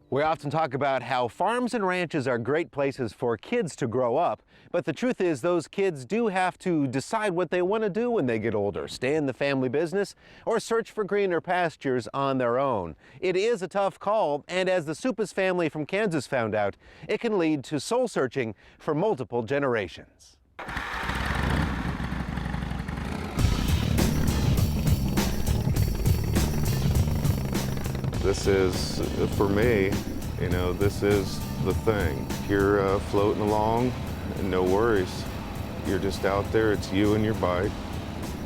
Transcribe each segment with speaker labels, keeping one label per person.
Speaker 1: We often talk about how farms and ranches are great places for kids to grow up, but the truth is those kids do have to decide what they want to do when they get older, stay in the family business or search for greener pastures on their own. It is a tough call, and as the Suppes family from Kansas found out, it can lead to soul searching for multiple generations.
Speaker 2: This is, for me, this is the thing. You're floating along, and no worries. You're just out there, it's you and your bike,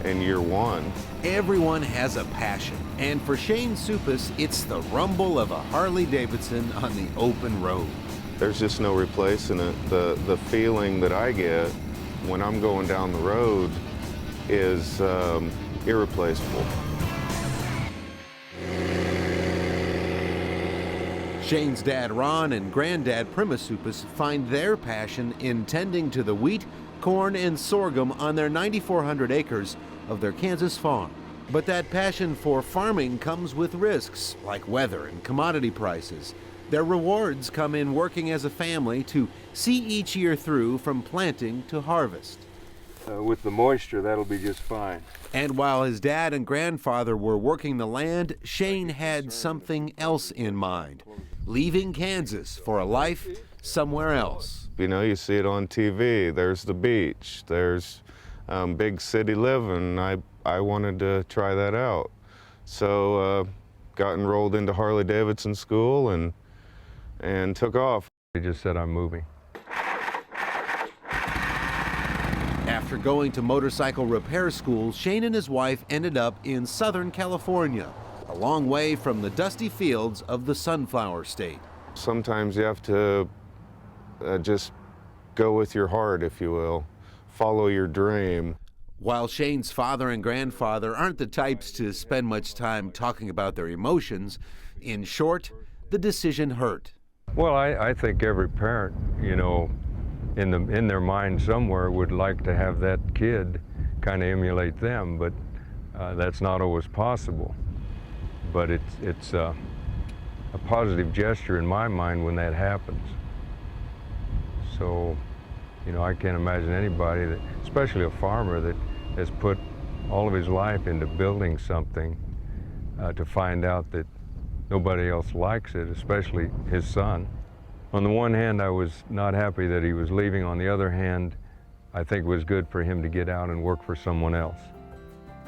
Speaker 2: and you're one.
Speaker 1: Everyone has a passion, and for Shayne Suppes, it's the rumble of a Harley-Davidson on the open road.
Speaker 2: There's just no replacing it. The feeling that I get when I'm going down the road is irreplaceable.
Speaker 1: Shayne's dad Ron and granddad Prima Suppes find their passion in tending to the wheat, corn, and sorghum on their 9,400 acres of their Kansas farm. But that passion for farming comes with risks, like weather and commodity prices. Their rewards come in working as a family to see each year through from planting to harvest.
Speaker 3: With the moisture, that'll be just fine.
Speaker 1: And while his dad and grandfather were working the land, Shayne had something else in mind, leaving Kansas for a life somewhere else.
Speaker 2: You see it on TV, there's the beach, there's big city living. I wanted to try that out. So got enrolled into Harley-Davidson school and took off.
Speaker 3: He just said, I'm moving.
Speaker 1: After going to motorcycle repair school, Shayne and his wife ended up in Southern California, a long way from the dusty fields of the Sunflower State.
Speaker 2: Sometimes you have to just go with your heart, if you will, follow your dream.
Speaker 1: While Shayne's father and grandfather aren't the types to spend much time talking about their emotions, in short, the decision hurt.
Speaker 3: Well, I think every parent, in their mind somewhere would like to have that kid kind of emulate them, but that's not always possible. But it's a positive gesture in my mind when that happens. So, I can't imagine anybody that, especially a farmer that has put all of his life into building something, to find out that nobody else likes it, especially his son. On the one hand, I was not happy that he was leaving. On the other hand, I think it was good for him to get out and work for someone else.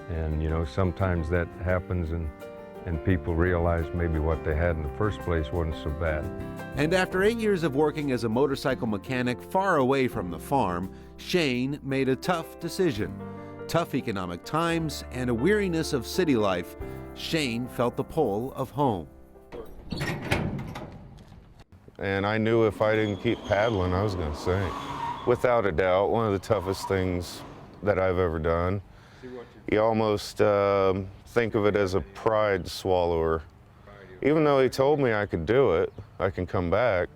Speaker 3: And sometimes that happens and people realize maybe what they had in the first place wasn't so bad.
Speaker 1: And after 8 years of working as a motorcycle mechanic far away from the farm, Shayne made a tough decision. Tough economic times and a weariness of city life, Shayne felt the pull of home.
Speaker 2: And I knew if I didn't keep paddling, I was going to sink. Without a doubt, one of the toughest things that I've ever done. You almost think of it as a pride swallower. Even though he told me I could do it, I can come back,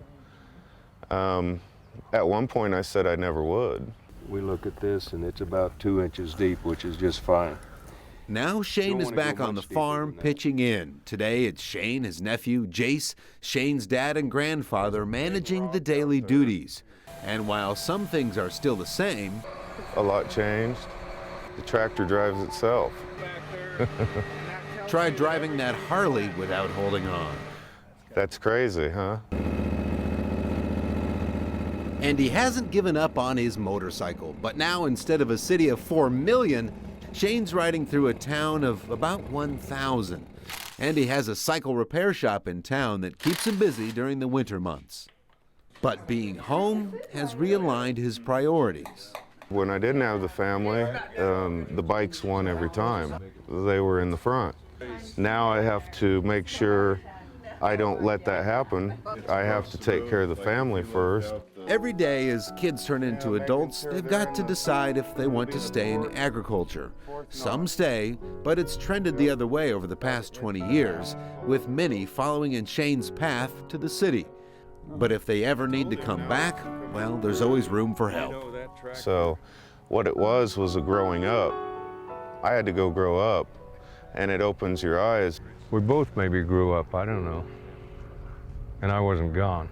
Speaker 2: at one point I said I never would.
Speaker 3: We look at this and it's about 2 inches deep, which is just fine.
Speaker 1: Now Shayne is back on the farm pitching in. Today it's Shayne, his nephew, Jace, Shayne's dad and grandfather managing the daily duties. And while some things are still the same,
Speaker 2: a lot changed. The tractor drives itself.
Speaker 1: Try driving that Harley without holding on.
Speaker 2: That's crazy, huh?
Speaker 1: And he hasn't given up on his motorcycle, but now instead of a city of 4 million, Shayne's riding through a town of about 1,000. And he has a cycle repair shop in town that keeps him busy during the winter months. But being home has realigned his priorities.
Speaker 2: When I didn't have the family, the bikes won every time. They were in the front. Now I have to make sure I don't let that happen. I have to take care of the family first.
Speaker 1: Every day as kids turn into adults, they've got to decide if they want to stay in agriculture. Some stay, but it's trended the other way over the past 20 years, with many following in Shayne's path to the city. But if they ever need to come back, well, there's always room for help.
Speaker 2: So what it was a growing up. I had to go grow up, and it opens your eyes.
Speaker 3: We both maybe grew up, I don't know. and I wasn't gone.